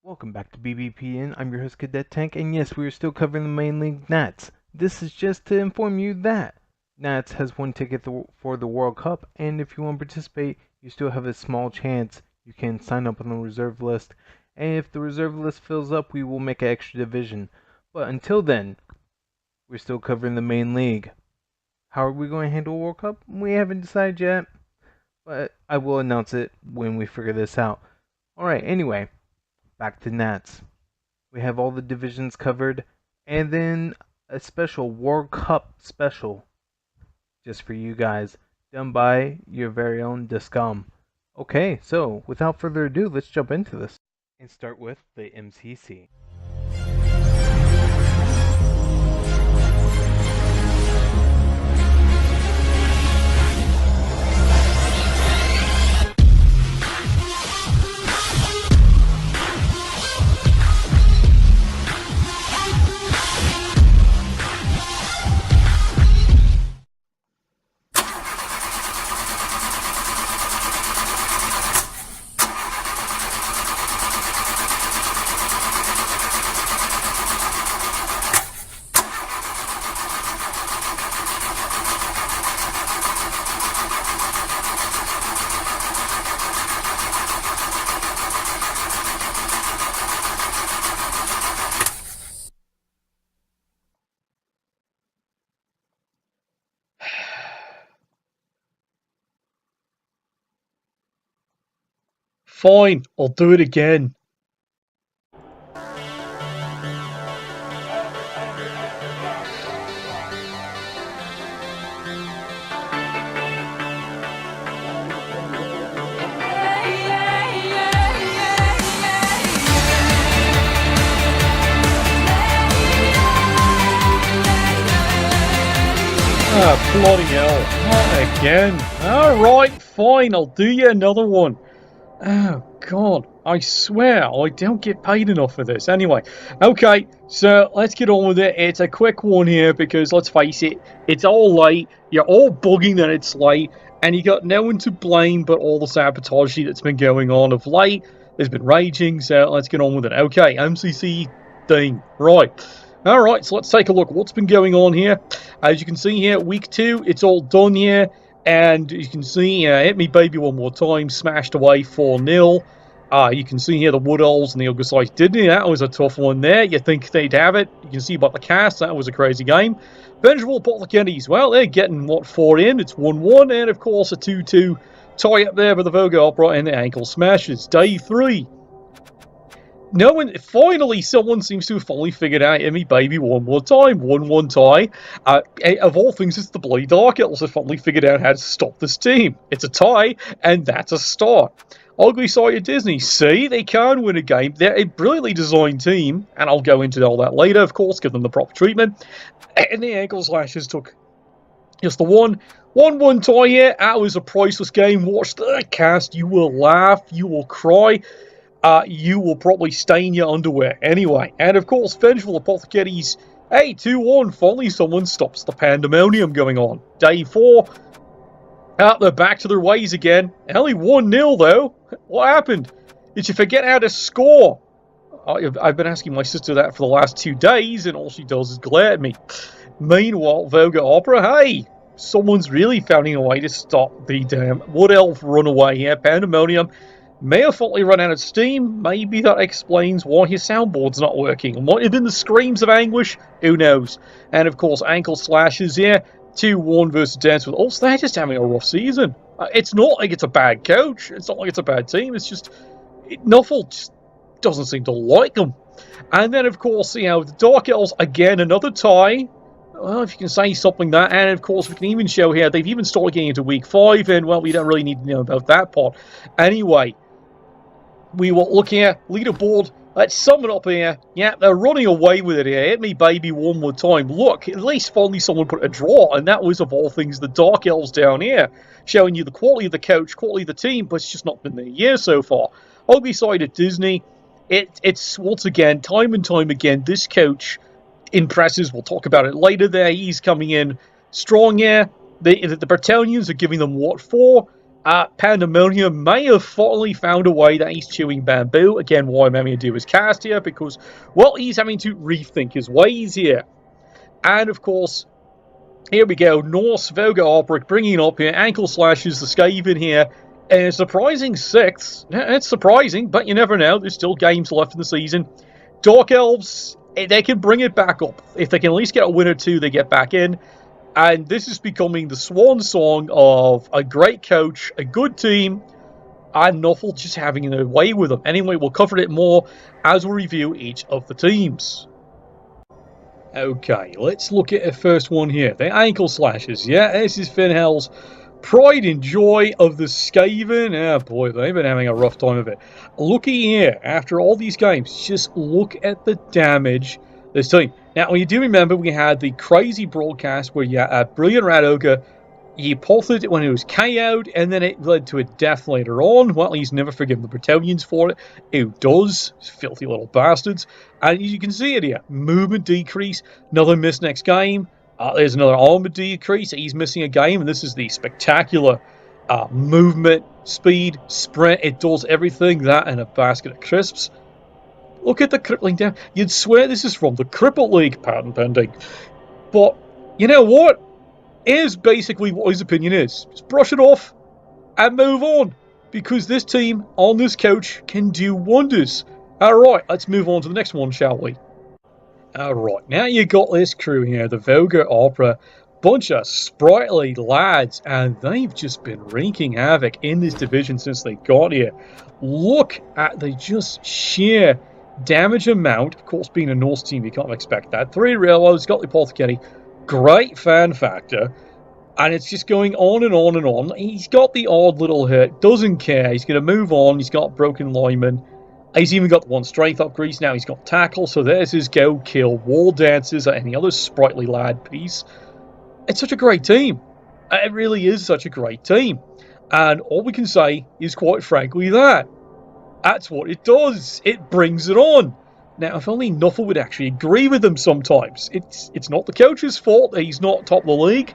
Welcome back to BBPN. I'm your host Cadet Tank, and yes, we are still covering the main league NATTS. This is just to inform you that NATTS has one ticket for the World Cup, and if you want to participate, you still have a small chance. You can sign up on the reserve list, and if the reserve list fills up, we will make an extra division. But until then, we're still covering the main league. How are we going to handle World Cup? We haven't decided yet, but I will announce it when we figure this out. Alright, anyway. Back to NATTS. We have all the divisions covered, and then a special World Cup special just for you guys, done by your very own Discom. Okay, so without further ado, let's jump into this and start with the MCC. Fine, I'll do it again. Ah, bloody hell. Not again. Alright, fine, I'll do you another one. Oh, God, I swear I don't get paid enough for this. Anyway, okay, so let's get on with it. It's a quick one here because, let's face it, it's all late. You're all bugging that it's late, and you got no one to blame but all the sabotage that's been going on of late. There's been raging, so let's get on with it. Okay, MCC thing. Right. Alright, so let's take a look. What's been going on here? As you can see here, week 2, it's all done here. And you can see, hit me baby one more time, smashed away 4-0. You can see here the Wood Elves and the Ugasites Didn't. That was a tough one there. You think they'd have it. You can see by the cast, that was a crazy game. Vengeful Apothecaries, well, they're getting, 4 in? It's 1-1, and of course a 2-2 tie up there for the Voga Opera and the Ankle Smashers. Day 3. No one, finally, someone seems to have finally figured out Emmy Baby one more time. 1-1 tie. Of all things, it's the bloody Dark Elves have finally figured out how to stop this team. It's a tie, and that's a start. Ugly side of Disney. See, they can win a game. They're a brilliantly designed team, and I'll go into all that later, of course, give them the proper treatment. And the Ankle Slashers took just the 1-1 tie here. That was a priceless game. Watch the cast. You will laugh. You will cry. You will probably stain your underwear. Anyway, and of course, Vengeful Apothecaries, hey, 2-1, finally someone stops the pandemonium going on. Day 4, they're back to their ways again. Only 1-0 though. What happened? Did you forget how to score? I've been asking my sister that for the last 2 days, and all she does is glare at me. Meanwhile, Voga Opera, hey, someone's really finding a way to stop the damn Wood Elf runaway here. Pandemonium may have finally run out of steam. Maybe that explains why his soundboard's not working. It might have been the screams of anguish. Who knows? And of course, Ankle Slashers here. 2-1 versus Dance with Ulster. They're just having a rough season. It's not like it's a bad coach. It's not like it's a bad team. It's just Nuffle just doesn't seem to like them. And then, of course, the Dark Elves, again, another tie. Well, if you can say something that, and of course we can even show here, they've even started getting into week 5, and well, we don't really need to know about that part. Anyway, we will look here, leaderboard, let's sum it up here. Yeah, they're running away with it here. Hit me baby one more time. Look, at least finally someone put a draw, and that was of all things the Dark Elves down here, showing you the quality of the coach, quality of the team, but it's just not been their year so far. Ugly side at Disney, it's once again, time and time again, this coach impresses. We'll talk about it later there. He's coming in strong here. The Bretonnians are giving them what for? Pandemonium may have finally found a way that he's chewing bamboo. Again, why I'm having to do his cast here, because, well, he's having to rethink his ways here. And, of course, here we go. Norse, Voga Operic bringing it up here. Ankle slashes the Skaven here. And a surprising 6th. It's surprising, but you never know. There's still games left in the season. Dark Elves, they can bring it back up. If they can at least get a win or 2, they get back in. And this is becoming the swan song of a great coach, a good team, and Nuffle just having it away with them. Anyway, we'll cover it more as we review each of the teams. Okay, let's look at the first one here. The ankle slashes. Yeah, this is Finhel's pride and joy of the Skaven. Oh boy, they've been having a rough time of it. Looky here, after all these games, just look at the damage this team. Now, you do remember we had the crazy broadcast where you had Brilliant Rat Ogre, he potted it when he was KO'd, and then it led to a death later on. Well, he's never forgiven the Bretonians for it. Who does? Filthy little bastards. And you can see it here. Movement decrease, another miss next game. There's another armor decrease. He's missing a game, and this is the spectacular movement, speed, sprint. It does everything, that and a basket of crisps. Look at the crippling down. You'd swear this is from the Cripple League, patent pending. But, you know what? Here's basically what his opinion is. Just brush it off and move on. Because this team on this coach can do wonders. Alright, let's move on to the next one, shall we? Alright, now you got this crew here, the Voga Opera. Bunch of sprightly lads, and they've just been wreaking havoc in this division since they got here. Look at the just sheer damage amount. Of course, being a Norse team, you can't expect that. 3 railroads, got the apothecary. Great fan factor. And it's just going on and on and on. He's got the odd little hit. Doesn't care. He's going to move on. He's got broken lineman. He's even got the 1 strength upgrades. Now he's got tackle. So there's his go kill wall dances or any other sprightly lad piece. It's such a great team. It really is such a great team. And all we can say is quite frankly that. That's what it does. It brings it on. Now, if only Nuffle would actually agree with them sometimes. It's not the coach's fault that he's not top of the league.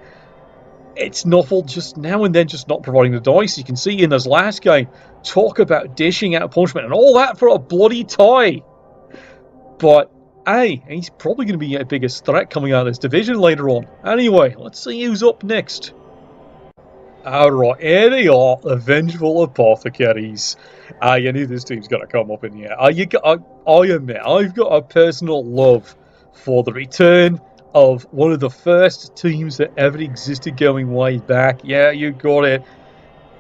It's Nuffle just now and then just not providing the dice. You can see in his last game, talk about dishing out punishment and all that for a bloody tie. But, hey, he's probably going to be a biggest threat coming out of this division later on. Anyway, let's see who's up next. Alright, here they are, the Vengeful Apothecaries. You knew this team's got to come up in here. I admit, I've got a personal love for the return of one of the first teams that ever existed going way back. Yeah, you got it.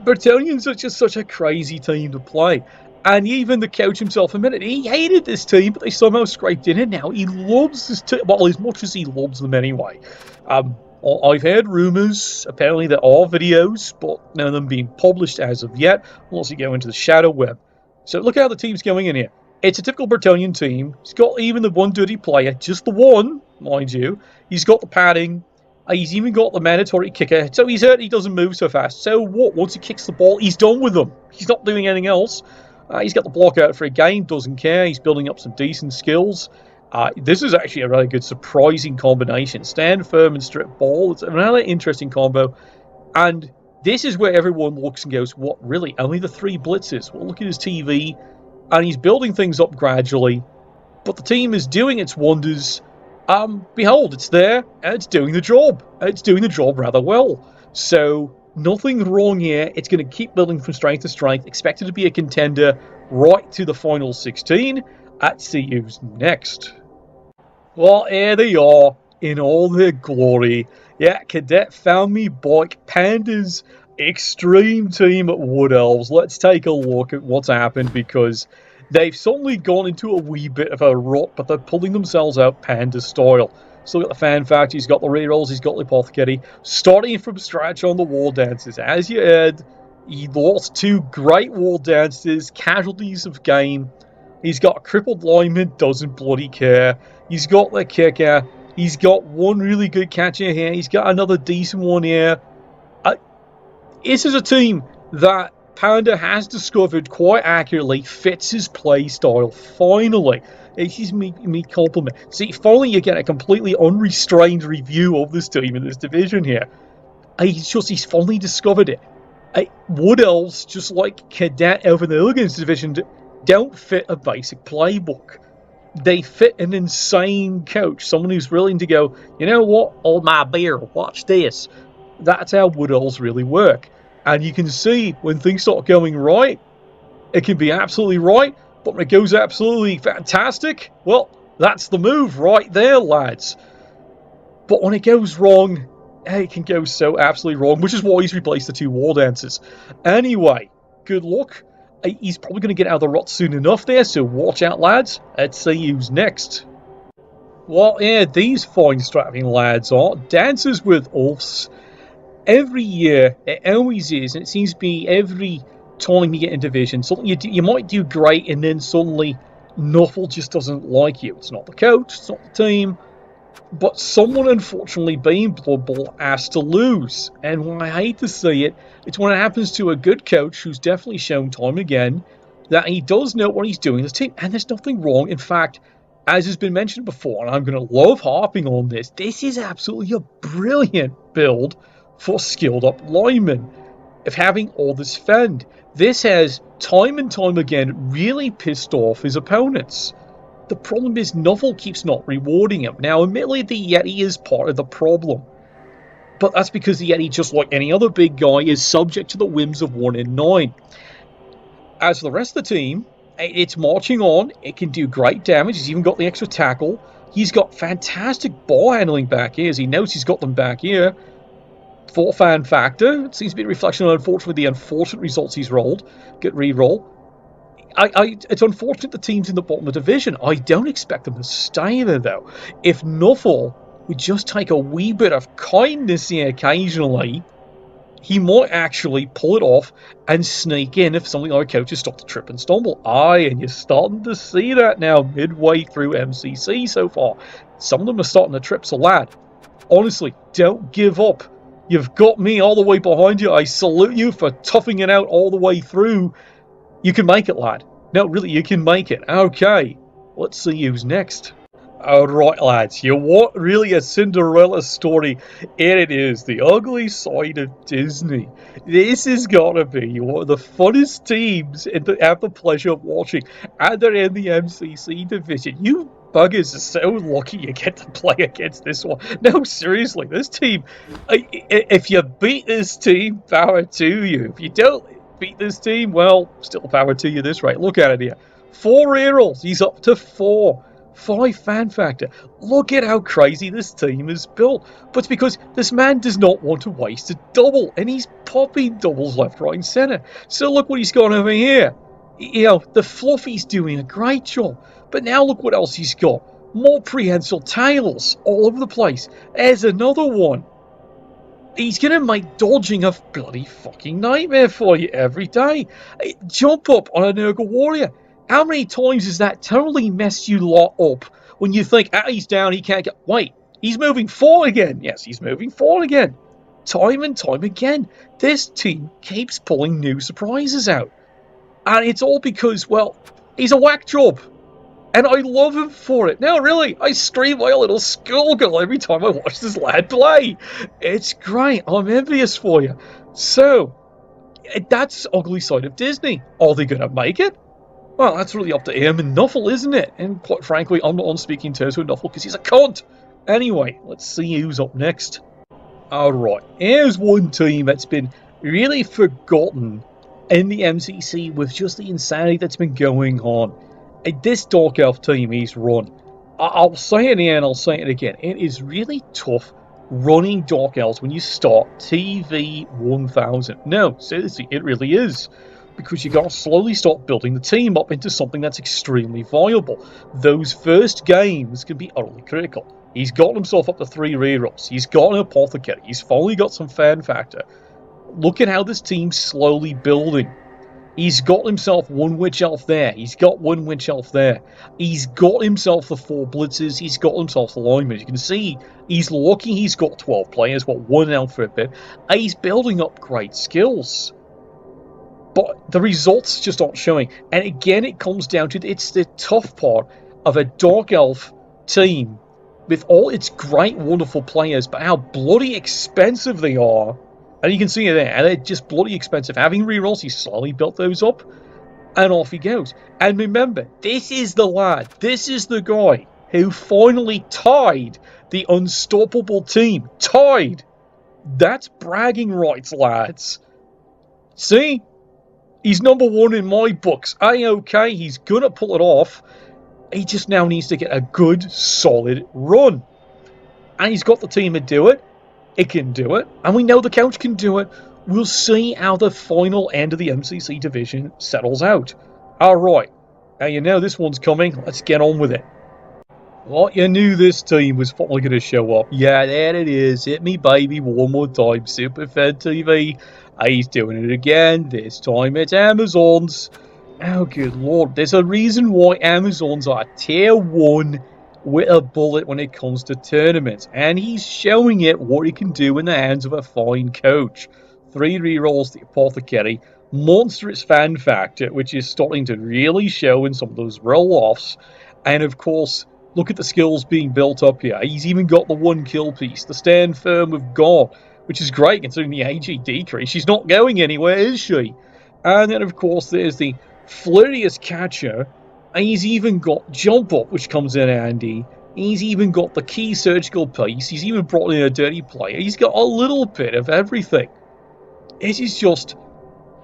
Bretonians are just such a crazy team to play. And even the coach himself admitted he hated this team, but they somehow scraped in it. Now he loves this team, well, as much as he loves them anyway. I've heard rumours, apparently there are videos, but none of them being published as of yet, unless you go into the shadow web. So look how the team's going in here. It's a typical Bretonian team. He's got even the one dirty player, just the one, mind you. He's got the padding. He's even got the mandatory kicker. So he's hurt, he doesn't move so fast. So what? Once he kicks the ball, he's done with them. He's not doing anything else. He's got the block out for a game, doesn't care. He's building up some decent skills. This is actually a really good, surprising combination. Stand firm and strip ball. It's a really interesting combo. And this is where everyone looks and goes, what, really? Only the 3 blitzes? Well, look at his TV. And he's building things up gradually. But the team is doing its wonders. Behold, it's there, and it's doing the job. It's doing the job rather well. So, nothing wrong here. It's going to keep building from strength to strength. Expected to be a contender right to the final 16. Let's see who's next. Well, here they are in all their glory. Yeah, Cadet found me bike. Panda's extreme team at Wood Elves. Let's take a look at what's happened, because they've suddenly gone into a wee bit of a rut, but they're pulling themselves out Panda style. Still got the fan factor, he's got the rerolls, he's got the apothecary. Starting from scratch on the wall dances. As you heard, he lost 2 great wall dances, casualties of game. He's got a crippled lineman, doesn't bloody care. He's got the kicker. He's got 1 really good catcher here. He's got another decent one here. This is a team that Panda has discovered quite accurately fits his play style. Finally. This is me compliment. See, finally you get a completely unrestrained review of this team in this division here. He's finally discovered it. Wood Elves, just like Cadet over the Hooligans division, don't fit a basic playbook. They fit an insane coach, someone who's willing to go, you know what, hold my beer, watch this. That's how Wood Elves really work. And you can see when things start going right, it can be absolutely right, but when it goes absolutely fantastic, well, that's the move right there, lads. But when it goes wrong, it can go so absolutely wrong, which is why he's replaced the 2 War Dancers. Anyway, good luck. He's probably going to get out of the rut soon enough there, so watch out, lads. Let's see who's next. Well, yeah, these fine strapping lads are dancers with oaths. Every year, it always is, and it seems to be every time you get in division, something you might do great, and then suddenly Nuffle just doesn't like you. It's not the coach, it's not the team, but someone, unfortunately, being Blood Bowl, has to lose. And when I hate to see it, it's when it happens to a good coach who's definitely shown time again that he does know what he's doing in his team. And there's nothing wrong. In fact, as has been mentioned before, and I'm going to love harping on this, this is absolutely a brilliant build for skilled up linemen of having all this fend. This has, time and time again, really pissed off his opponents. The problem is Nuffle keeps not rewarding him. Now, admittedly, the Yeti is part of the problem. But that's because the Yeti, just like any other big guy, is subject to the whims of 1 in 9. As for the rest of the team, it's marching on. It can do great damage. He's even got the extra tackle. He's got fantastic ball handling back here, as he knows he's got them back here. For fan factor, it seems to be a reflection on, unfortunately, the unfortunate results he's rolled. Get re-roll. It's unfortunate the team's in the bottom of the division. I don't expect them to stay there, though. If Nuffle would just take a wee bit of kindness here occasionally, he might actually pull it off and sneak in if something like coaches stop to trip and stumble. Aye, and you're starting to see that now midway through MCC so far. Some of them are starting to trip, so lad, honestly, don't give up. You've got me all the way behind you. I salute you for toughing it out all the way through. You can make it, lad. No, really, you can make it. Okay, let's see who's next. Alright, lads, you want really a Cinderella story? Here it is, the ugly side of Disney. This has got to be one of the funnest teams to have the pleasure of watching, and they're in the MCC division. You buggers are so lucky you get to play against this one. No, seriously, this team, if you beat this team, power to you. If you don't beat this team, well, still power to you this rate. Look at it here. 4 rerolls. He's up to 4. 5 fan factor. Look at how crazy this team is built. But it's because this man does not want to waste a double, and he's popping doubles left, right, and centre. So look what he's got over here. You know, the Fluffy's doing a great job. But now look what else he's got. More prehensile tails all over the place. There's another one. He's going to make dodging a bloody fucking nightmare for you every day. Jump up on an Nurgle Warrior. How many times has that totally messed you lot up when you think, he's down, he can't get... Wait, he's moving forward again. Yes, he's moving forward again. Time and time again, this team keeps pulling new surprises out. And it's all because, well, he's a whack job. And I love him for it. Now, really, I scream like a little schoolgirl every time I watch this lad play. It's great. I'm envious for you. So, that's ugly side of Disney. Are they going to make it? Well, that's really up to him and Nuffle, isn't it? And quite frankly, I'm not on speaking terms with Nuffle because he's a cunt. Anyway, let's see who's up next. Alright, here's one team that's been really forgotten in the MCC with just the insanity that's been going on. This Dark Elf team he's run. I'll say it here and I'll say it again. It is really tough running Dark Elves when you start TV 1000. No, seriously, it really is. Because you got to slowly start building the team up into something that's extremely viable. Those first games can be utterly critical. He's gotten himself up to 3 rerolls. He's got an apothecary. He's finally got some fan factor. Look at how this team's slowly building. He's got himself 1 Witch Elf there. He's got 1 Witch Elf there. He's got himself the 4 Blitzers. He's got himself the linemen. You can see he's lucky he's got 12 players. 1 Elf for a bit. He's building up great skills. But the results just aren't showing. And again, it comes down to it's the tough part of a Dark Elf team with all its great, wonderful players, but how bloody expensive they are And you can see it there, and they're just bloody expensive. Having rerolls, he slowly built those up, and off he goes. And remember, this is the lad, this is the guy who finally tied the unstoppable team. Tied! That's bragging rights, lads. See? He's number one in my books. A-OK, he's gonna pull it off. He just now needs to get a good, solid run. And he's got the team to do it. It can do it. And we know the couch can do it. We'll see how the final end of the MCC division settles out. Alright. Now you know this one's coming. Let's get on with it. What, you knew this team was finally going to show up. Yeah, there it is. Hit me, baby, one more time. Superfed TV. He's doing it again. This time it's Amazons. Oh, good lord. There's a reason why Amazons are tier 1 with a bullet when it comes to tournaments. And he's showing it what he can do in the hands of a fine coach. 3 rerolls the Apothecary. Monstrous fan factor, which is starting to really show in some of those roll-offs. And of course, look at the skills being built up here. He's even got the 1 kill piece, the stand firm with God, which is great considering the AG decrease. She's not going anywhere, is she? And then, of course, there's the flirtiest catcher. And he's even got jump up, which comes in handy. He's even got the key surgical piece. He's even brought in a dirty player. He's got a little bit of everything. It is just...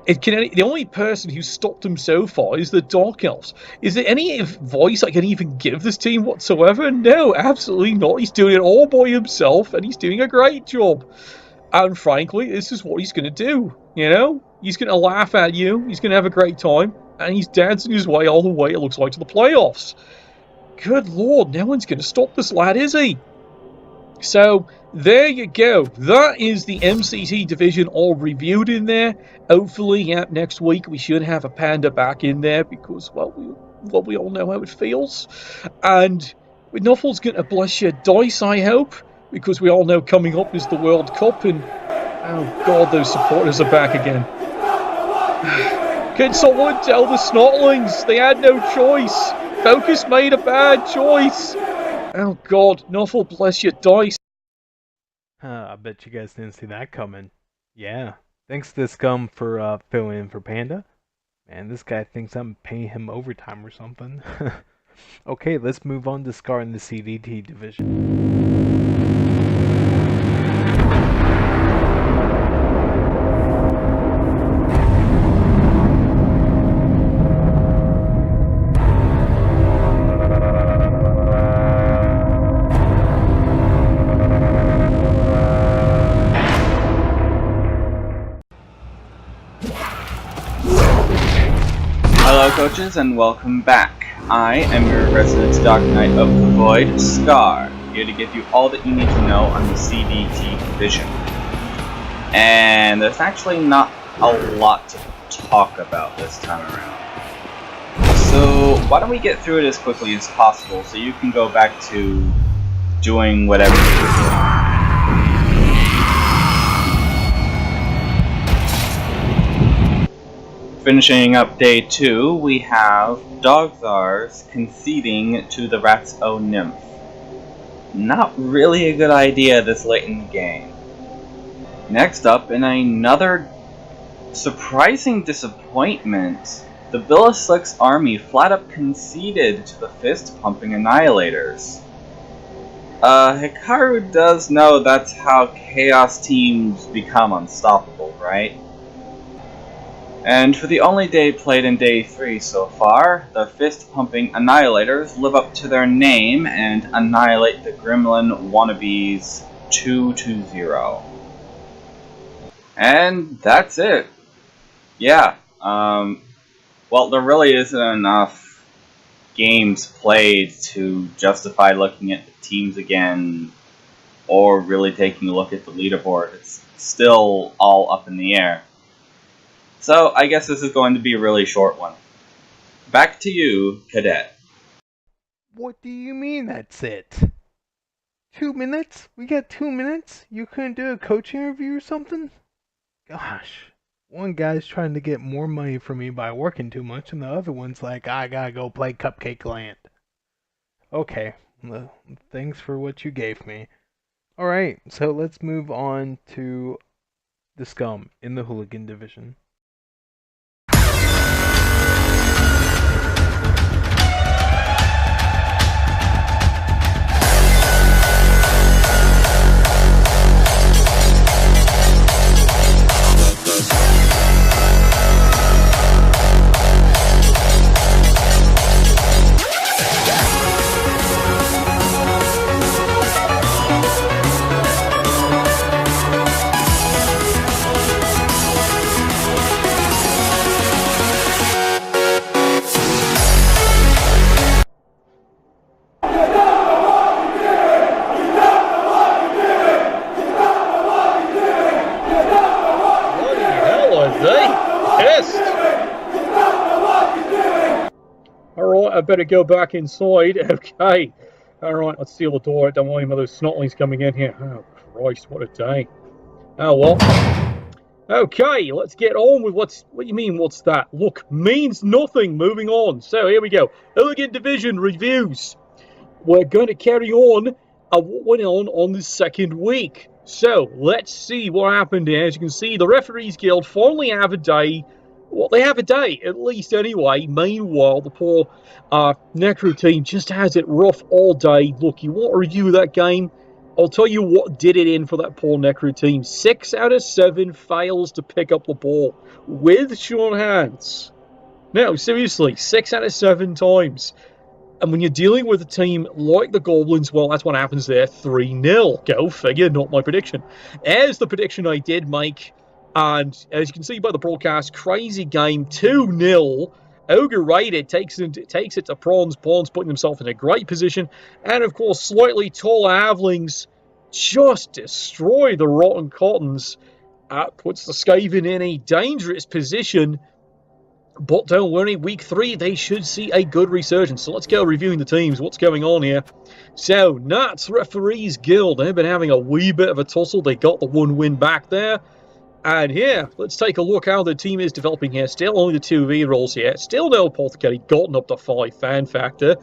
the only person who's stopped him so far is the Dark Elves. Is there any voice I can even give this team whatsoever? No, absolutely not. He's doing it all by himself, and he's doing a great job. And frankly, this is what he's going to do, you know? He's going to laugh at you, he's going to have a great time, and he's dancing his way all the way, it looks like, to the playoffs. Good lord, no one's going to stop this lad, is he? So, there you go. That is the MCC division all reviewed in there. Hopefully, yeah, next week we should have a Panda back in there because, well, we all know how it feels. And Nuffle's going to bless your dice, I hope, because we all know coming up is the World Cup and, oh god, those supporters are back again. Can someone tell the Snotlings they had no choice? Focus made a bad choice. Oh god, Nuffle, bless your dice. I bet you guys didn't see that coming. Yeah. Thanks to Scum for filling in for Panda. Man, this guy thinks I'm paying him overtime or something. Okay, let's move on to Scar in the CDT division. Hello coaches and welcome back. I am your resident Dark Knight of the Void, Scar, here to give you all that you need to know on the CDT division. And there's actually not a lot to talk about this time around. So why don't we get through it as quickly as possible so you can go back to doing whatever you're doing. Finishing up day 2, we have Dogzars conceding to the Rat's O Nymph. Not really a good idea this late in the game. Next up, in another surprising disappointment, the Billislick's army flat up conceded to the fist-pumping Annihilators. Hikaru does know that's how Chaos teams become unstoppable, right? And for the only day played in day 3 so far, the fist-pumping Annihilators live up to their name and annihilate the Gremlin wannabes 2-0. And that's it. Yeah, well, there really isn't enough games played to justify looking at the teams again or really taking a look at the leaderboard. It's still all up in the air. So, I guess this is going to be a really short one. Back to you, Cadet. What do you mean that's it? 2 minutes? We got 2 minutes? You couldn't do a coaching review or something? Gosh. One guy's trying to get more money from me by working too much, and the other one's like, I gotta go play Cupcake Land. Okay, well, thanks for what you gave me. Alright, so let's move on to the scum in the Hooligan division. Alright, I better go back inside. Okay. Alright, let's seal the door. Don't worry, those snotlings coming in here. Oh, Christ, what a day. Oh, well. Okay, let's get on with what do you mean, what's that? Look, means nothing. Moving on. So, here we go. Hooligan Division reviews. We're going to carry on what went on the second week. So, let's see what happened here. As you can see, the Referees Guild finally have a day. Well, they have a day, at least anyway. Meanwhile, the poor Necro team just has it rough all day. Look, you want to review that game? I'll tell you what did it in for that poor Necro team. 6 out of 7 fails to pick up the ball with sure hands. No, seriously, 6 out of 7 times. And when you're dealing with a team like the Goblins, well, that's what happens there. 3-0. Go figure, not my prediction. As the prediction I did make, and as you can see by the broadcast, crazy game, 2-0. Ogre Rated takes it to Prawns. Prawns putting himself in a great position. And, of course, slightly taller Halflings just destroy the Rotten Cottons. Puts the Skaven in a dangerous position. But don't worry, week 3, they should see a good resurgence. So let's go reviewing the teams. What's going on here? So, NATTS Referees Guild. They've been having a wee bit of a tussle. They got the 1 win back there. And here, let's take a look how the team is developing here. Still only the 2 rerolls here. Still no Apothecary. Gotten up to 5 fan factor.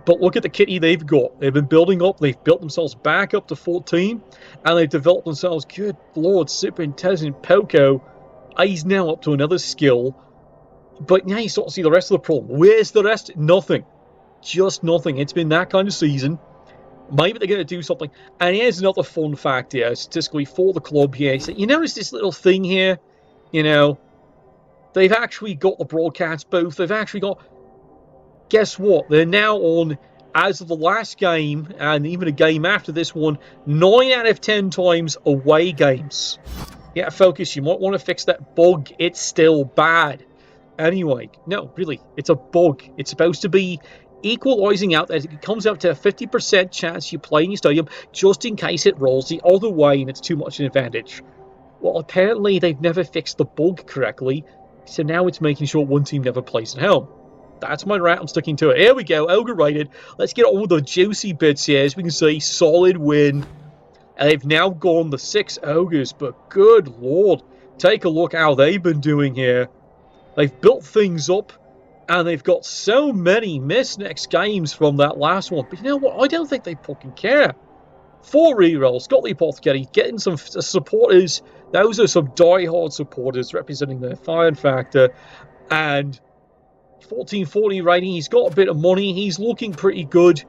But look at the kitty they've got. They've been building up. They've built themselves back up to 14. And they've developed themselves. Good Lord, Superintendent Poco. He's now up to another skill. But now you start to see the rest of the problem. Where's the rest? Nothing. Just nothing. It's been that kind of season. Maybe they're going to do something. And here's another fun fact here, statistically, for the club here. So you notice this little thing here? You know, they've actually got the broadcast booth. They've actually got... Guess what? They're now on, as of the last game, and even a game after this one, 9 out of 10 times away games. Yeah, focus. You might want to fix that bug. It's still bad. Anyway, no, really, it's a bug. It's supposed to be equalizing out. It comes out to a 50% chance you play in your stadium, just in case it rolls the other way and it's too much an advantage. Well, apparently they've never fixed the bug correctly, so now it's making sure one team never plays at home. That's my rant. I'm sticking to it. Here we go, Ogre Rated. Let's get on with the juicy bits here. As we can see, solid win. And they've now gone the 6 Ogres, but good Lord, take a look how they've been doing here. They've built things up, and they've got so many missed next games from that last one. But you know what? I don't think they fucking care. 4 rerolls, got the Apothecary, getting some supporters. Those are some die-hard supporters representing their fire factor. And 1440 rating, he's got a bit of money. He's looking pretty good.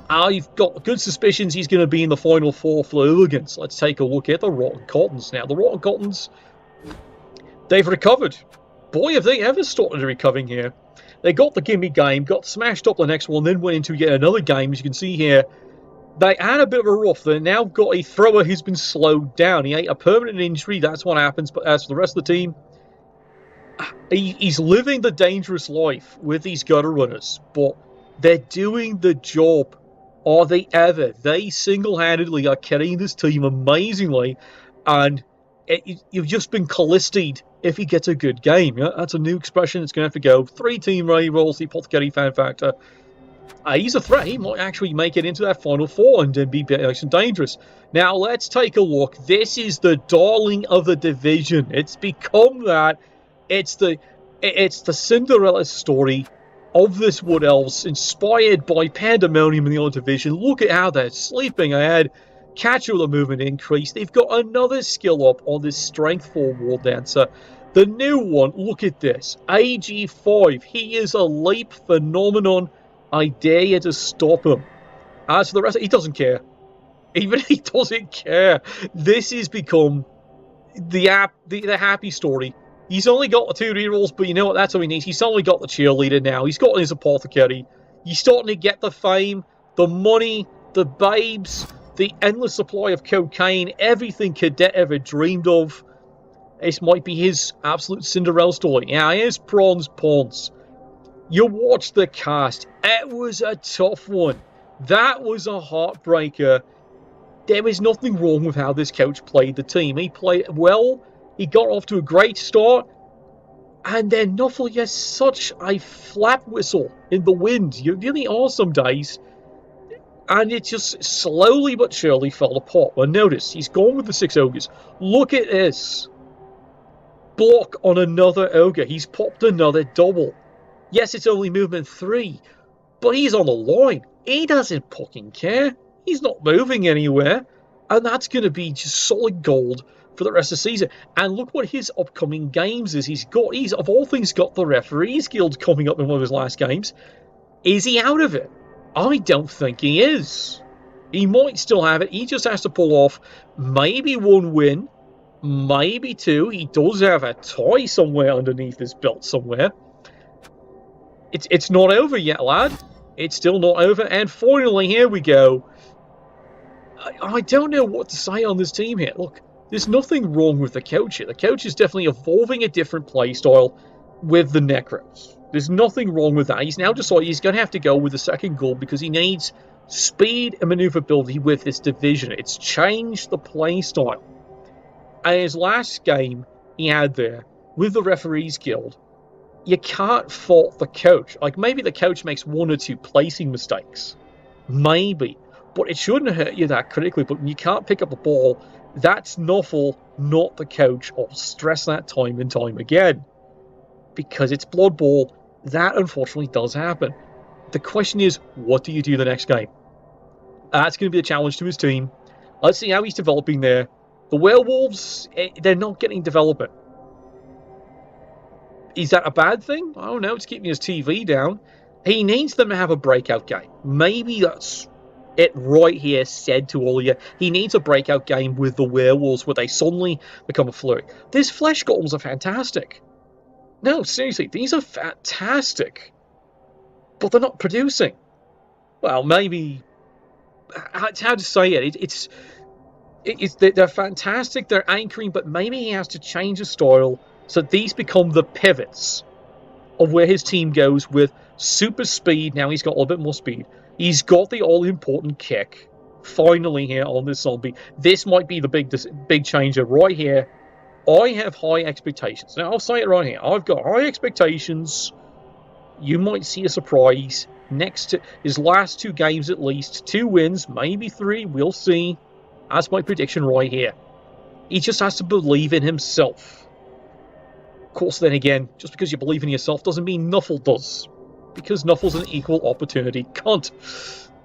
I've got good suspicions he's going to be in the final 4 for the Hooligans. Let's take a look at the Rotten Cottons now. The Rotten Cottons, they've recovered. Boy, have they ever started recovering here. They got the gimme game, got smashed up the next one, then went into yet another game. As you can see here, they had a bit of a rough. They've now got a thrower who's been slowed down. He ate a permanent injury. That's what happens. But as for the rest of the team, he's living the dangerous life with these gutter runners. But they're doing the job. Are they ever? They single-handedly are carrying this team amazingly. And you've just been Callistied if he gets a good game. Yeah? That's a new expression. It's going to have to go. 3 team rolls, the Apothecary fan factor. He's a threat. He might actually make it into that final 4 and then be nice and dangerous. Now, let's take a look. This is the darling of the division. It's become that. It's the Cinderella story of this Wood Elves, inspired by Pandemonium in the other division. Look at how they're sleeping ahead. Catch all the movement increase. They've got another skill up on this Strength 4 War Dancer. The new one, look at this. AG5. He is a leap phenomenon. I dare you to stop him. As for the rest, he doesn't care. Even he doesn't care. This has become the happy story. He's only got the 2 rerolls, but you know what? That's all he needs. He's only got the cheerleader now. He's got his apothecary. He's starting to get the fame, the money, the babes, the endless supply of cocaine, everything Cadet ever dreamed of. This might be his absolute Cinderella story. Yeah, here's Prawns Pawns. You watch the cast. It was a tough one. That was a heartbreaker. There was nothing wrong with how this coach played the team. He played well. He got off to a great start. And then Nuffle has such a flap whistle in the wind. You really are some days. And it just slowly but surely fell apart. Well, notice, he's gone with the 6 ogres. Look at this. Block on another ogre. He's popped another double. Yes, it's only movement 3. But he's on the line. He doesn't fucking care. He's not moving anywhere. And that's going to be just solid gold for the rest of the season. And look what his upcoming games is. He's of all things got the Referees Guild coming up in one of his last games. Is he out of it? I don't think he is. He might still have it. He just has to pull off maybe 1 win, maybe 2. He does have a tie somewhere underneath his belt somewhere. It's not over yet, lad. It's still not over. And finally, here we go. I don't know what to say on this team here. Look, there's nothing wrong with the coach here. The coach is definitely evolving a different playstyle with the Necros. There's nothing wrong with that. He's now decided he's going to have to go with the second goal because he needs speed and maneuverability with this division. It's changed the playstyle. And his last game he had there with the Referees Guild, you can't fault the coach. Like, maybe the coach makes 1 or 2 placing mistakes. Maybe. But it shouldn't hurt you that critically. But when you can't pick up the ball, that's Nuffle, not the coach. I'll stress that time and time again. Because it's Blood Bowl, that unfortunately does happen. The question is, what do you do the next game? That's going to be a challenge to his team. Let's see how he's developing there. The Werewolves, they're not getting development. Is that a bad thing? I don't know. It's keeping his TV down. He needs them to have a breakout game. Maybe that's it right here said to all of you. He needs a breakout game with the Werewolves where they suddenly become a flurry. These Flesh Golems are fantastic. No, seriously, these are fantastic. But they're not producing. Well, maybe... It's hard to say it. They're fantastic, they're anchoring, but maybe he has to change his style so these become the pivots of where his team goes with super speed. Now he's got a little bit more speed. He's got the all-important kick. Finally here on this zombie. This might be the big changer right here. I have high expectations. Now, I'll say it right here. I've got high expectations. You might see a surprise. Next to his last 2 games at least. 2 wins, maybe 3. We'll see. That's my prediction right here. He just has to believe in himself. Of course, then again, just because you believe in yourself doesn't mean Nuffle does. Because Nuffle's an equal opportunity cunt.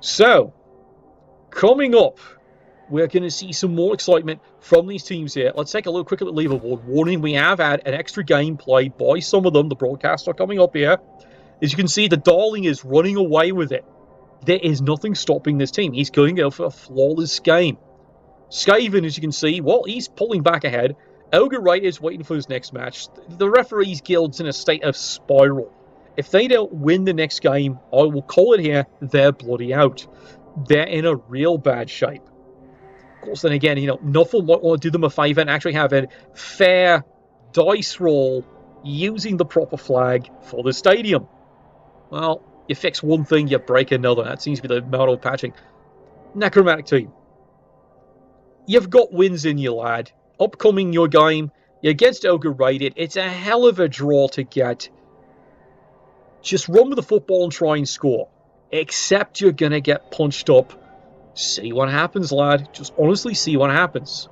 So, coming up, we're going to see some more excitement from these teams here. Let's take a little quick look at the leaderboard. Warning, we have had an extra game played by some of them. The broadcasts are coming up here. As you can see, the Darling is running away with it. There is nothing stopping this team. He's going to go for a flawless game. Skaven, as you can see, well, he's pulling back ahead. Ogre Wright is waiting for his next match. The Referees Guild's in a state of spiral. If they don't win the next game, I will call it here, they're bloody out. They're in a real bad shape. Of course, then again, Nuffle might want to do them a favour and actually have a fair dice roll using the proper flag for the stadium. Well, you fix one thing, you break another. That seems to be the motto of patching. Necromantic team. You've got wins in you, lad. Upcoming your game, you're against Ogre Rated. It's a hell of a draw to get. Just run with the football and try and score. Except you're going to get punched up. See what happens, lad. Just honestly see what happens.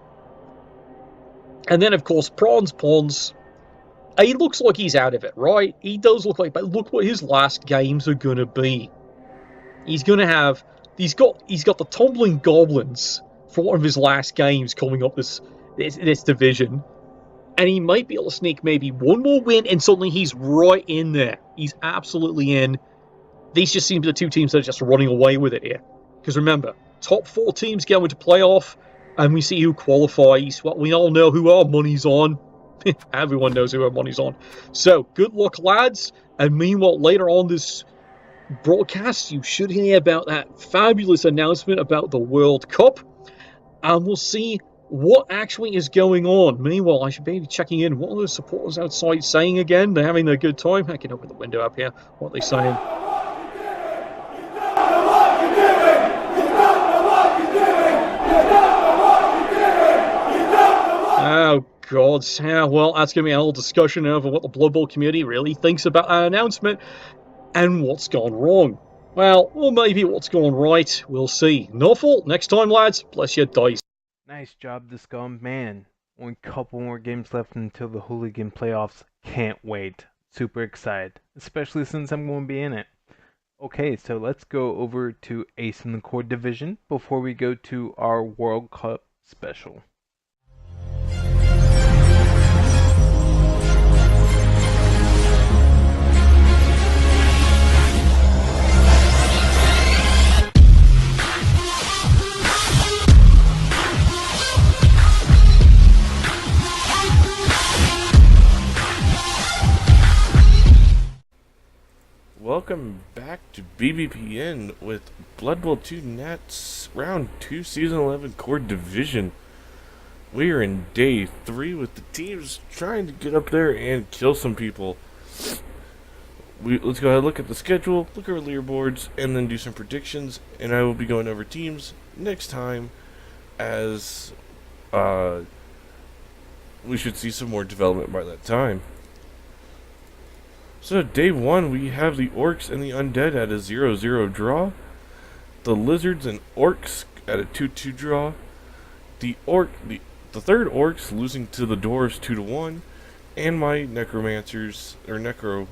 And then, of course, Prawns Pawns. He looks like he's out of it, right? He does look like, but look what his last games are going to be. He's going to have... He's got the Tumbling Goblins for one of his last games coming up this division. And he might be able to sneak maybe one more win, and suddenly he's right in there. He's absolutely in. These just seem to be the two teams that are just running away with it here. Because remember, top 4 teams go into playoff, and we see who qualifies. Well, we all know who our money's on. Everyone knows who our money's on. So, good luck, lads. And meanwhile, later on this broadcast, you should hear about that fabulous announcement about the World Cup. And we'll see what actually is going on. Meanwhile, I should be checking in. What are the supporters outside saying again? They're having a good time. I can open the window up here. What are they saying? Oh, God. Yeah, well, that's going to be a whole discussion over what the Blood Bowl community really thinks about that announcement and what's gone wrong. Well, or maybe what's gone right. We'll see. No fault. Next time, lads. Bless your dice. Nice job, the Scum. Man, only a couple more games left until the Hooligan playoffs. Can't wait. Super excited, especially since I'm going to be in it. Okay, so let's go over to Ace in the Core Division before we go to our World Cup special. Welcome back to BBPN with Blood Bowl 2 NATTS Round 2 Season 11 Core Division. We are in Day 3 with the teams trying to get up there and kill some people. Let's go ahead and look at the schedule, look at our leaderboards, and then do some predictions. And I will be going over teams next time as we should see some more development by that time. So Day 1, we have the Orcs and the Undead at a 0-0 draw. The Lizards and Orcs at a 2-2 draw. The third Orcs losing to the Dwarves 2-1. And my Necromancers, or Necro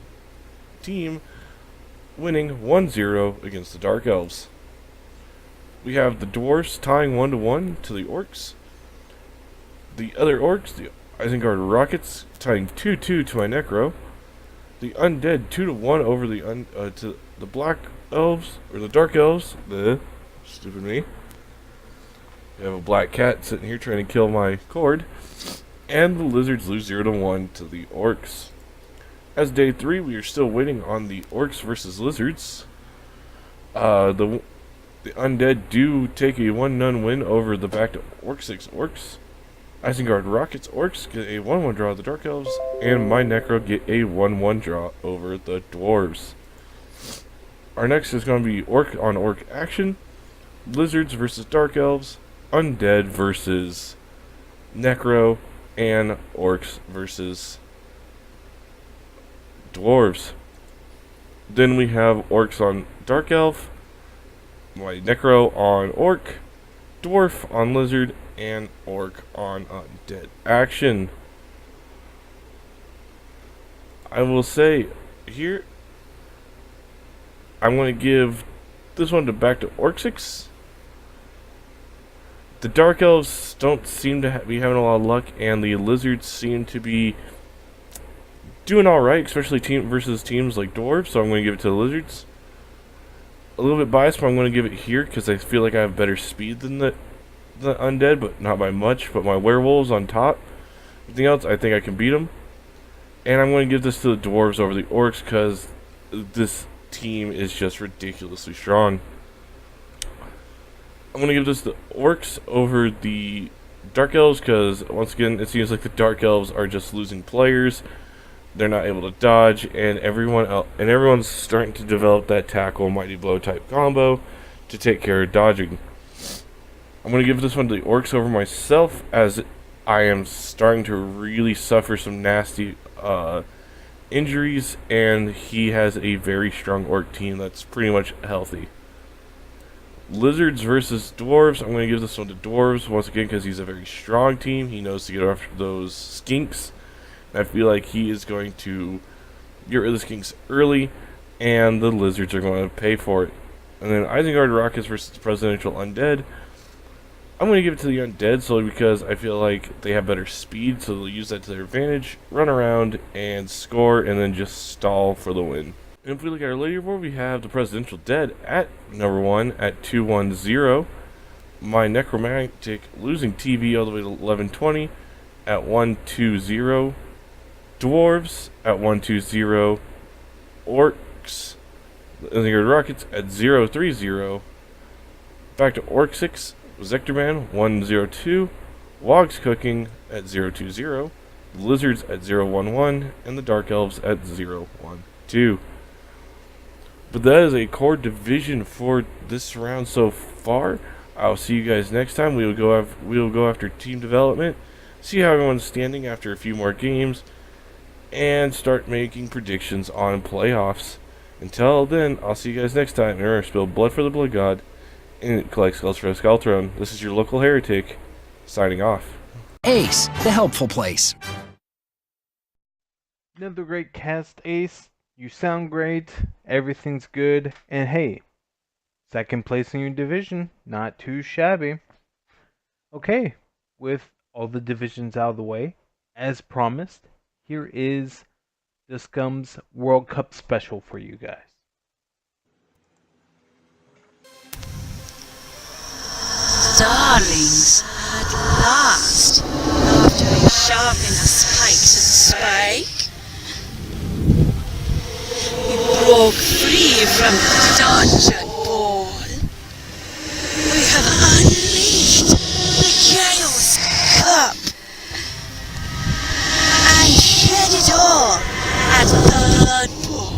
team, winning 1-0 against the Dark Elves. We have the Dwarves tying 1-1 to the Orcs. The other Orcs, the Isengard Rockets, tying 2-2 to my Necro. The Undead 2-1 over to the Black Elves, or the Dark Elves. Stupid me. We have a black cat sitting here trying to kill my cord. And the Lizards lose 0-1 to the Orcs. As Day 3, we are still waiting on the Orcs versus Lizards. The Undead do take a 1-0 win over the back to Orc 6 Orcs. Isengard Rockets Orcs get a 1-1 draw of the Dark Elves, and my Necro get a 1-1 draw over the Dwarves. Our next is going to be Orc on Orc action. Lizards versus Dark Elves, Undead versus Necro, and Orcs versus Dwarves. Then we have Orcs on Dark Elf, my Necro on Orc, Dwarf on Lizard, and Orc on Undead action. I will say here, I'm going to give this one back to Orc 6. The Dark Elves don't seem to be having a lot of luck, and the Lizards seem to be doing alright, especially versus teams like Dwarves, so I'm going to give it to the Lizards. A little bit biased, but I'm going to give it here because I feel like I have better speed than the Undead, but not by much. But my Werewolves on top. Everything else, I think I can beat them. And I'm going to give this to the Dwarves over the Orcs because this team is just ridiculously strong. I'm going to give this to the Orcs over the Dark Elves because, once again, it seems like the Dark Elves are just losing players. They're not able to dodge, and everyone's starting to develop that tackle Mighty Blow type combo to take care of dodging. I'm going to give this one to the Orcs over myself, as I am starting to really suffer some nasty injuries, and he has a very strong Orc team that's pretty much healthy. Lizards versus Dwarves, I'm going to give this one to Dwarves, once again, because he's a very strong team. He knows to get after those skinks. I feel like he is going to get rid of the skinks early, and the Lizards are going to pay for it. And then Isengard Rockets versus Presidential Undead. I'm going to give it to the undead solely because I feel like they have better speed, so they'll use that to their advantage, run around and score, and then just stall for the win. And if we look at our leaderboard, we have the Presidential Dead at number 1 at 210. My Necromantic losing TV all the way to 1120 at 120. Dwarves at 120. Orcs, the Rockets at 030. Back to Orc 6, Zectorman 102. Wogs Cooking at 020. Lizards at 011. And the Dark Elves at 012. But that is a core division for this round so far. I'll see you guys next time. We'll go after team development, see how everyone's standing after a few more games, and start making predictions on playoffs. Until then, I'll see you guys next time. Remember, spill blood for the Blood God, and collect skulls for the Skull Throne. This is your local heretic, signing off. Ace, the helpful place. Another great cast, Ace. You sound great. Everything's good. And hey, second place in your division. Not too shabby. Okay, with all the divisions out of the way, as promised, here is the Scum's World Cup special for you guys. Darlings, at last, after we sharpened our spikes and spike, we broke free from the dungeon ball. We have unleashed the Chaos Cup and shed it all at third ball.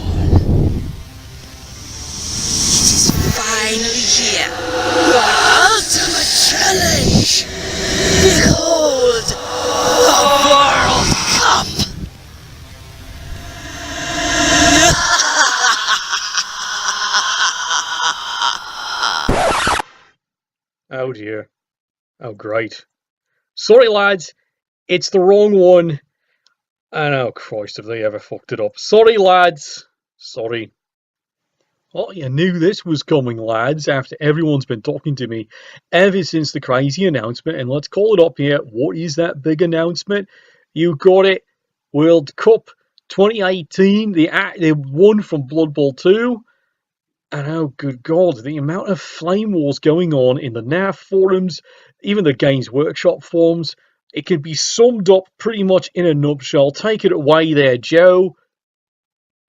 It is finally here, your ultimate challenge. Behold, the World Cup. Oh dear. Oh great. Sorry lads, it's the wrong one. And oh Christ, have they ever fucked it up. Sorry lads. Sorry. Well, you knew this was coming, lads, after everyone's been talking to me ever since the crazy announcement. And let's call it up here. What is that big announcement? You got it. World Cup 2018. They won from Blood Bowl 2. And oh, good God, the amount of flame wars going on in the NAF forums, even the Games Workshop forums, it can be summed up pretty much in a nutshell. Take it away there, Joe.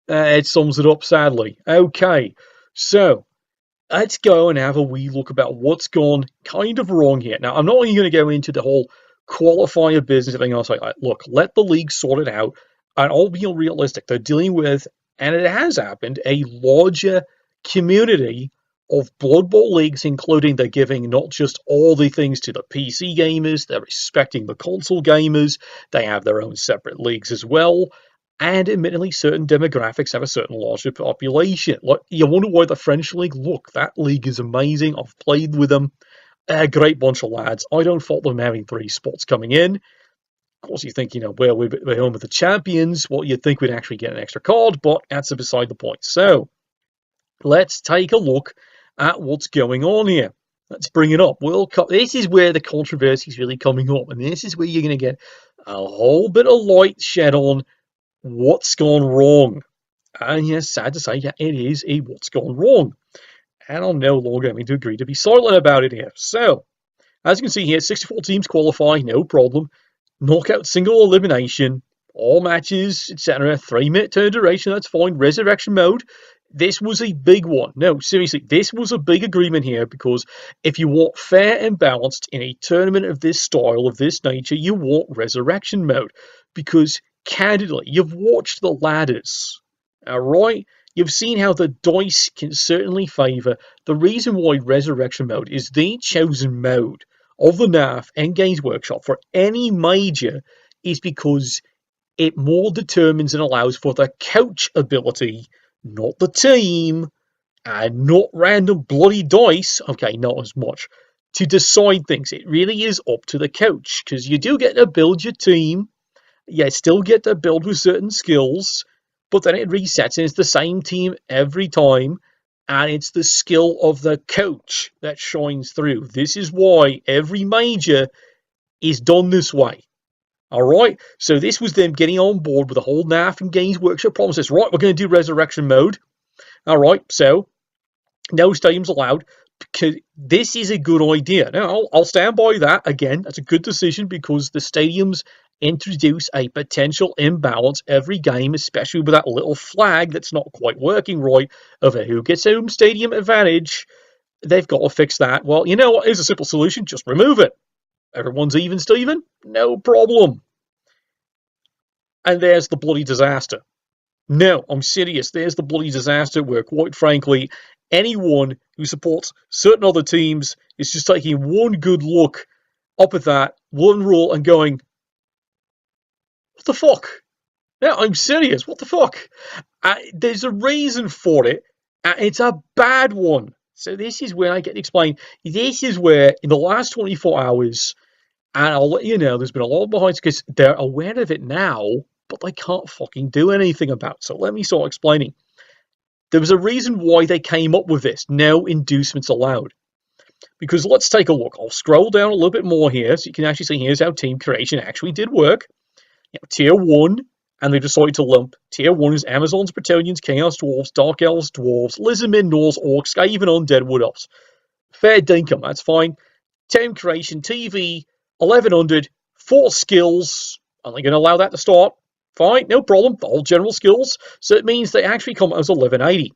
It sums it up, sadly. Okay, so let's go and have a wee look about what's gone kind of wrong here. Now, I'm not even going to go into the whole qualifier business and everything else like that. Look, let the league sort it out, and I'll be realistic. They're dealing with, and it has happened, a larger community of Blood Bowl leagues, including they're giving not just all the things to the PC gamers, they're respecting the console gamers, they have their own separate leagues as well, and admittedly certain demographics have a certain larger population. Look, you wonder why the French league, look, that league is amazing, I've played with them, a great bunch of lads. I don't fault them having 3 spots coming in. Of course you think, well, we're home with the champions, well, you'd think we'd actually get an extra card, but that's beside the point. So, let's take a look at what's going on here. Let's bring it up. World Cup. This is where the controversy is really coming up, and this is where you're going to get a whole bit of light shed on what's gone wrong. And yes, sad to say, yeah, it is a what's gone wrong. And I'm no longer going to agree to be silent about it here. So, as you can see here, 64 teams qualify, no problem. Knockout single elimination, all matches, etc. 3-minute turn duration, that's fine. Resurrection mode. This was a big one. No, seriously, this was a big agreement here because if you want fair and balanced in a tournament of this style, of this nature, you want resurrection mode. Because, candidly, you've watched the ladders, alright? You've seen how the dice can certainly favour. The reason why resurrection mode is the chosen mode of the NAF and Games Workshop for any major is because it more determines and allows for the coach ability, not the team, and not random bloody dice, okay, not as much, to decide things. It really is up to the coach, because you do get to build your team, you still get to build with certain skills, but then it resets and it's the same team every time, and it's the skill of the coach that shines through. This is why every major is done this way. Alright, so this was them getting on board with the whole NAF and Games Workshop promises. Right, we're going to do Resurrection Mode. Alright, so no stadiums allowed, because this is a good idea. Now, I'll stand by that. Again, that's a good decision because the stadiums introduce a potential imbalance every game, especially with that little flag that's not quite working right of a who gets home stadium advantage. They've got to fix that. Well, you know what? Here's a simple solution. Just remove it. Everyone's even, Steven? No problem. And there's the bloody disaster. No, I'm serious. There's the bloody disaster where, quite frankly, anyone who supports certain other teams is just taking one good look up at that one rule and going, what the fuck? No, I'm serious. What the fuck? There's a reason for it. It's a bad one. So this is where I get to explain. This is where, in the last 24 hours, and I'll let you know, there's been a lot behind because they're aware of it now, but they can't fucking do anything about it. So let me start explaining. There was a reason why they came up with this. No inducements allowed. Because let's take a look. I'll scroll down a little bit more here so you can actually see here's how team creation actually did work. You know, tier 1, and they decided to lump. Tier 1 is Amazons, Bretonnians, Chaos Dwarves, Dark Elves, Dwarves, Lizardmen, Norse, Orcs, Skaven, Undead, Wood Elves. Fair dinkum, that's fine. Team creation, TV, 1100, 4 skills. Are they going to allow that to start? Fine, no problem. All general skills. So it means they actually come out as 1180.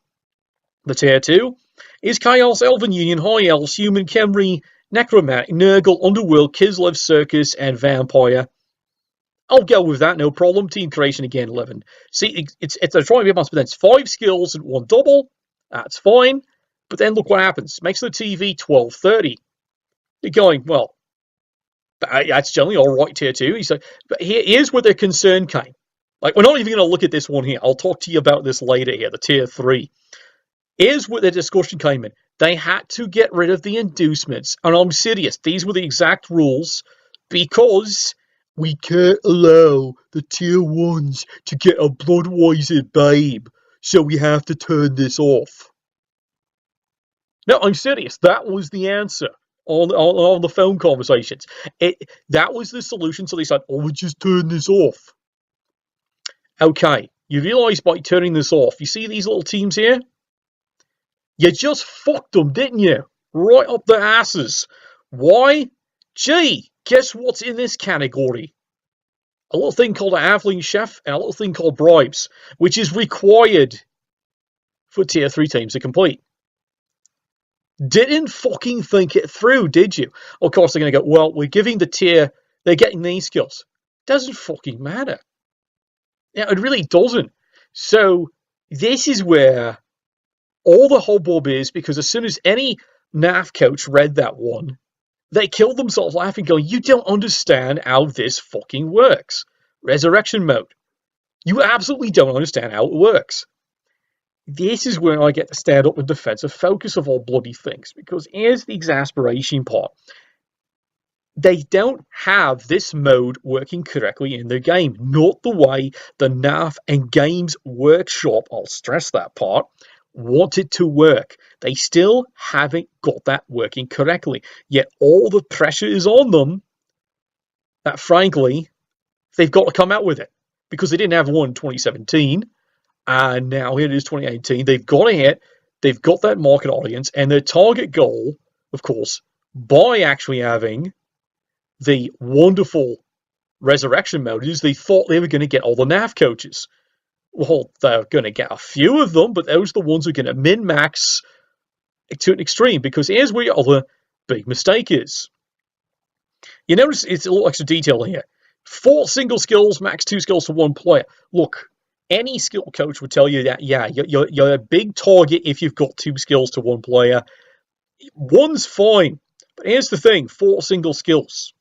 The tier 2 is Chaos, Elven Union, High Elves, Human, Khemri, Necromantic, Nurgle, Underworld, Kislev, Circus, and Vampire. I'll go with that, no problem. Team creation again, 11. See, it's a trying to be a but then it's 5 skills and 1 double. That's fine. But then look what happens. Makes the TV 1230. You're going, well, that's generally alright, tier 2. He said, but here's where their concern came. Like, we're not even going to look at this one here. I'll talk to you about this later here, the tier 3. Here's where the discussion came in. They had to get rid of the inducements. And I'm serious. These were the exact rules because we can't allow the tier 1s to get a Bloodweiser babe. So we have to turn this off. No, I'm serious. That was the answer on the phone conversations. That was the solution. So they said, oh, we'll just turn this off. Okay, you realise by turning this off, you see these little teams here? You just fucked them, didn't you? Right up their asses. Why? Gee, guess what's in this category? A little thing called an Aveling Chef and a little thing called bribes, which is required for tier 3 teams to complete. Didn't fucking think it through, did you? Of course, they're going to go, well, we're giving the tier, they're getting these skills. Doesn't fucking matter. Yeah, it really doesn't. So this is where all the hubbub is, because as soon as any NAF coach read that one, they killed themselves laughing, going, you don't understand how this fucking works. Resurrection mode. You absolutely don't understand how it works. This is where I get to stand up in defense of focus of all bloody things, because here's the exasperation part. They don't have this mode working correctly in their game. Not the way the NAF and Games Workshop, I'll stress that part, want it to work. They still haven't got that working correctly. Yet all the pressure is on them that, frankly, they've got to come out with it. Because they didn't have one in 2017, and now here it is 2018. They've got to hit, they've got that market audience, and their target goal, of course, by actually having the wonderful resurrection mode is they thought they were going to get all the NAF coaches. Well, they're going to get a few of them, but those are the ones who are going to min-max to an extreme, because here's where your other big mistake is. You notice it's a little extra detail here. 4 single skills, max 2 skills for 1 player. Look, any skill coach would tell you that, yeah, you're a big target if you've got 2 skills to 1 player. 1's fine, but here's the thing, 4 single skills.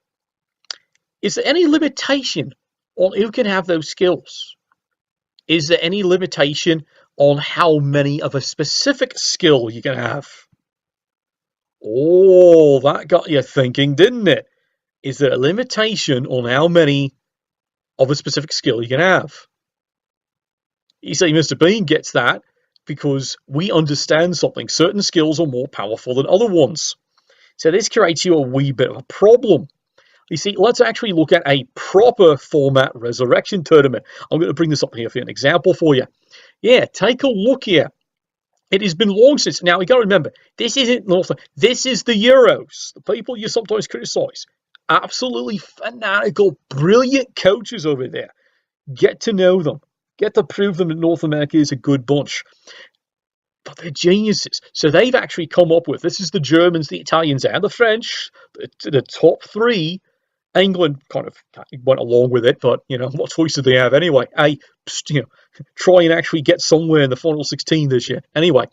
Is there any limitation on who can have those skills? Is there any limitation on how many of a specific skill you can have? Oh, that got you thinking, didn't it? Is there a limitation on how many of a specific skill you can have? You say Mr. Bean gets that, because we understand something. Certain skills are more powerful than other ones. So this creates you a wee bit of a problem. You see, let's actually look at a proper format resurrection tournament. I'm going to bring this up here for an example for you. Yeah, take a look here. It has been long since. Now, you got to remember, this isn't North. This is the Euros. The people you sometimes criticize. Absolutely fanatical, brilliant coaches over there. Get to know them. Get to prove them that North America is a good bunch. But they're geniuses. So they've actually come up with, this is the Germans, the Italians, and the French, the top three. England kind of went along with it, but, what choice did they have anyway? Try and actually get somewhere in the final 16 this year. Anyway,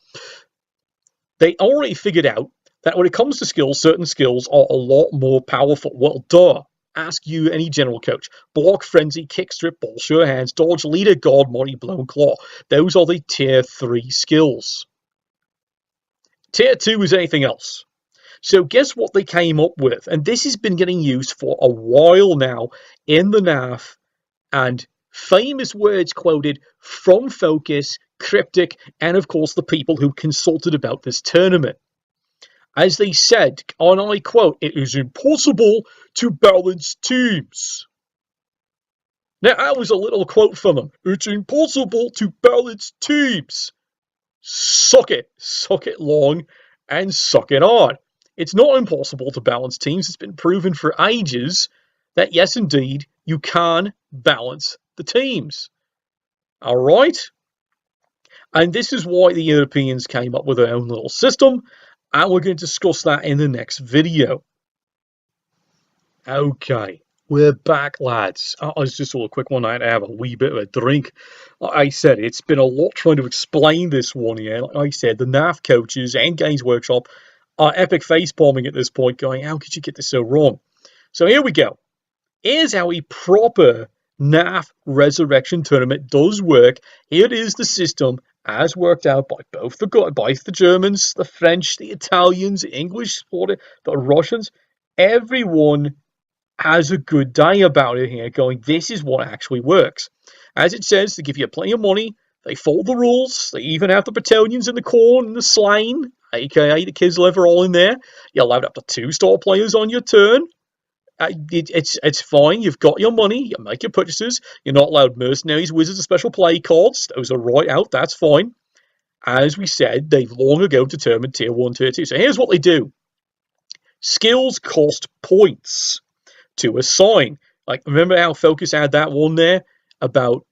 they already figured out that when it comes to skills, certain skills are a lot more powerful. Well, duh. Ask you any general coach. Block, frenzy, kick, strip, ball, sure hands, dodge, leader, guard, Monty, blown, claw. Those are the tier 3 skills. Tier 2 is anything else. So guess what they came up with? And this has been getting used for a while now in the NAF, and famous words quoted from Focus, Cryptic, and of course the people who consulted about this tournament. As they said, and I quote, "It is impossible to balance teams." Now, that was a little quote from them. It's impossible to balance teams. Suck it long, and suck it hard. It's not impossible to balance teams. It's been proven for ages that, yes, indeed, you can balance the teams. All right? And this is why the Europeans came up with their own little system, and we're going to discuss that in the next video. Okay, we're back, lads. It's just a quick one. I had to have a wee bit of a drink. Like I said, it's been a lot trying to explain this one here. Like I said, the NAF coaches and Games Workshop are epic face-palming at this point, going, how could you get this so wrong? So here we go. Here's how a proper NAF Resurrection tournament does work. Here is the system as worked out by both the Germans, the French, the Italians, the English, the Russians. Everyone has a good day about it here, going, this is what actually works. As it says, they give you plenty of money. They follow the rules. They even have the battalions in the corn and the slain, aka the kids liver, all in there. You're allowed up to 2-star players on your turn. It's fine. You've got your money. You make your purchases. You're not allowed mercenaries, wizards, and special play cards. Those are right out. That's fine. As we said, they've long ago determined tier 1, tier 2. So here's what they do. Skills cost points to assign. Like, remember how Focus had that one there about,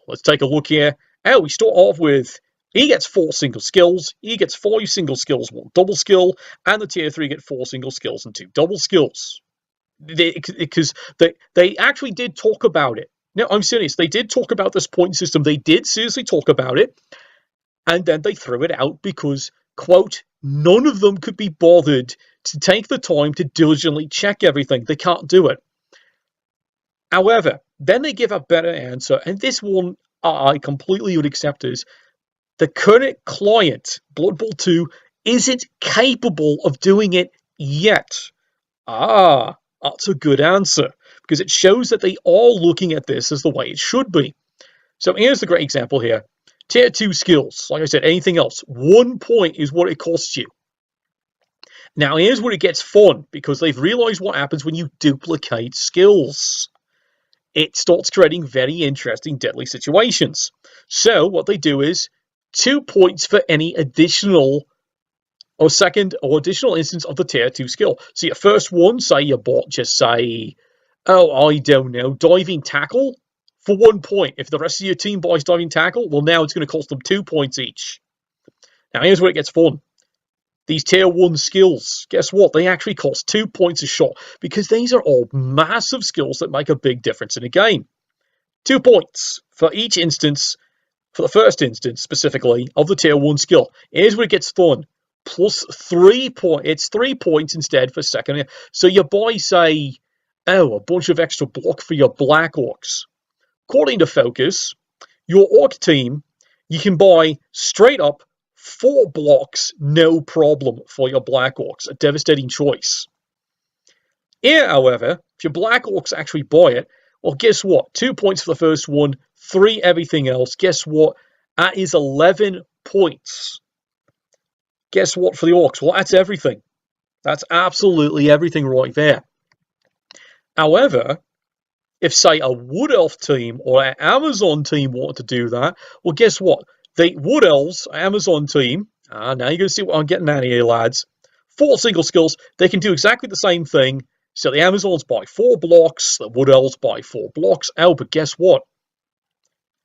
let's take a look here. Oh, we start off with, he gets 4 single skills, he gets 5 single skills, 1 double skill, and the tier 3 get 4 single skills and 2 double skills. Because they actually did talk about it. No, I'm serious. They did talk about this point system. They did seriously talk about it. And then they threw it out because, quote, none of them could be bothered to take the time to diligently check everything. They can't do it. However, then they give a better answer. And this one I completely would accept is the current client, Blood Bowl 2, isn't capable of doing it yet. That's a good answer, because it shows that they are looking at this as the way it should be. So here's the great example here. Tier 2 skills, like I said, anything else, 1 point is what it costs you. Now here's where it gets fun, because they've realized what happens when you duplicate skills. It starts creating very interesting, deadly situations. So what they do is 2 points for any additional or second or additional instance of the tier 2 skill. So your first one, say you bought just say, I don't know, diving tackle for 1 point. If the rest of your team buys diving tackle, well, now it's going to cost them 2 points each. Now here's where it gets fun. These tier 1 skills, guess what? They actually cost 2 points a shot, because these are all massive skills that make a big difference in a game. 2 points for each instance, for the first instance specifically, of the tier 1 skill. Here's where it gets fun. Plus 3 points. It's 3 points instead for second. So you buy, say, a bunch of extra block for your Black Orcs. According to Focus, your Orc team, you can buy straight up 4 blocks, no problem, for your Black Orcs. A devastating choice. Here, however, if your Black Orcs actually buy it, well, guess what? 2 points for the first one, 3 everything else. Guess what? That is 11 points. Guess what for the Orcs? Well, that's everything. That's absolutely everything right there. However, if, say, a Wood Elf team or an Amazon team wanted to do that, well, guess what? The Wood Elves, Amazon team, now you're going to see what I'm getting at here, lads. 4 single skills, they can do exactly the same thing. So the Amazons buy 4 blocks, the Wood Elves buy 4 blocks. Oh, but guess what?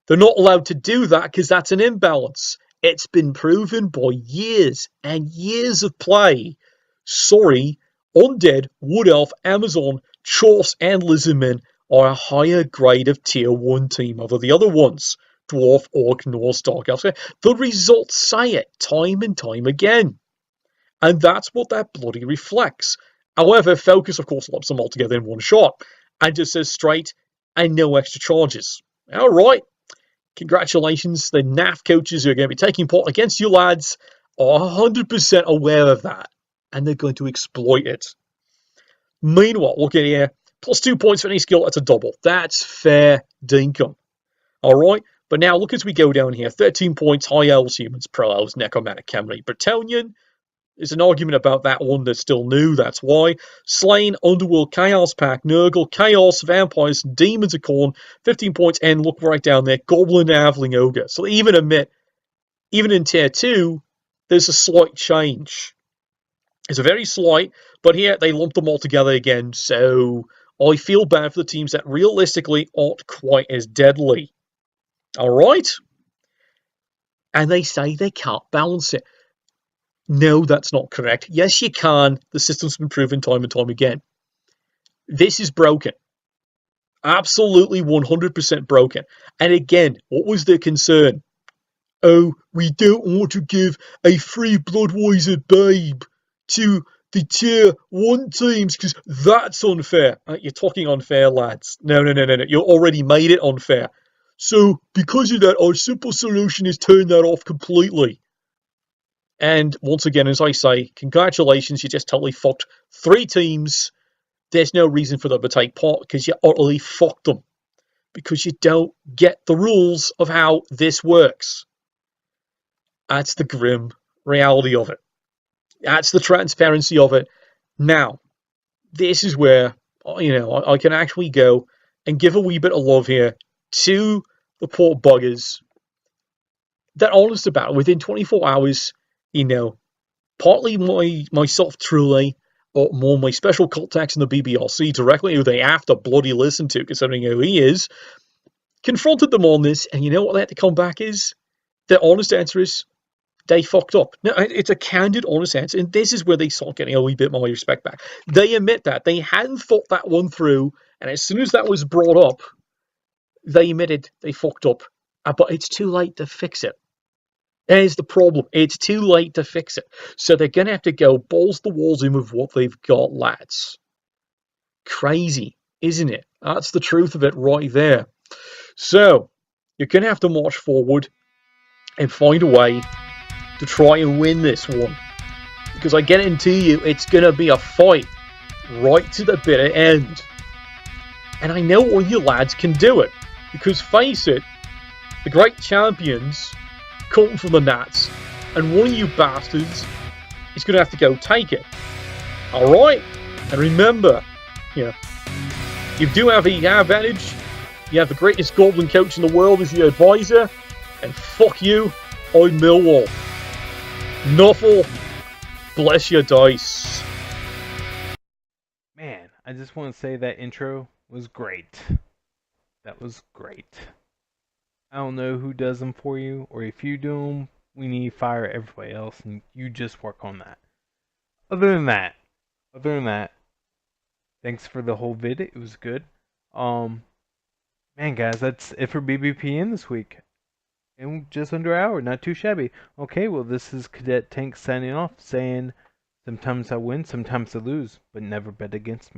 They're not allowed to do that because that's an imbalance. It's been proven by years and years of play. Sorry, Undead, Wood Elf, Amazon, Chorfs, and Lizardmen are a higher grade of Tier 1 team over the other ones. Dwarf, Orc, Norse, Dark Elf. The results say it time and time again. And that's what that bloody reflects. However, Focus, of course, lumps them all together in one shot and just says straight and no extra charges. All right. Congratulations. The NAF coaches who are going to be taking part against you lads are 100% aware of that. And they're going to exploit it. Meanwhile, look at here. Plus 2 points for any skill, that's a double. That's fair dinkum. Alright, but now look as we go down here. 13 points, High Elves, Humans, Pro Elves, Necromantic, Khemri, Bretonnian. There's an argument about that one that's still new, that's why. Slain, Underworld, Chaos Pack, Nurgle, Chaos, Vampires, Demons of Khorne, 15 points, and look right down there, Goblin, Aveling, Ogre. So they even admit, even in Tier 2, there's a slight change. It's a very slight, but here they lump them all together again, so I feel bad for the teams that realistically aren't quite as deadly. Alright? And they say they can't balance it. No, that's not correct. Yes, you can. The system's been proven time and time again. This is broken. Absolutely 100% broken. And again, what was the concern? Oh, we don't want to give a free Bloodweiser babe to the Tier 1 teams because that's unfair. You're talking unfair, lads. No. You already made it unfair. So, because of that, our simple solution is turn that off completely. And once again, as I say, congratulations, you just totally fucked 3 teams. There's no reason for them to take part because you utterly fucked them. Because you don't get the rules of how this works. That's the grim reality of it. That's the transparency of it. Now, this is where, I can actually go and give a wee bit of love here to the poor buggers. They're honest about it. Within 24 hours, partly myself truly, or more my special contacts in the BBRC directly, who they have to bloody listen to, considering who he is, confronted them on this, and you know what they had to come back is? Their honest answer is, they fucked up. No, it's a candid, honest answer, and this is where they start getting a wee bit more respect back. They admit that. They hadn't thought that one through, and as soon as that was brought up, they admitted they fucked up. But it's too late to fix it. There's the problem. It's too late to fix it. So they're going to have to go balls to walls in with what they've got, lads. Crazy, isn't it? That's the truth of it right there. So, you're going to have to march forward and find a way to try and win this one. Because I guarantee you, it's going to be a fight right to the bitter end. And I know all you lads can do it. Because face it, the great champions come from the Nats, and one of you bastards is going to have to go take it. Alright? And remember, you do have the advantage. You have the greatest goblin coach in the world as your advisor. And fuck you, I'm Millwall. Nuffle, bless your dice. Man, I just want to say that intro was great. That was great. I don't know who does them for you, or if you do them, we need to fire everybody else, and you just work on that. Other than that, thanks for the whole vid. It was good. Man, guys, that's it for BBPN this week. In just under an hour, not too shabby. Okay, well, this is Cadet Tank signing off, saying, sometimes I win, sometimes I lose, but never bet against me.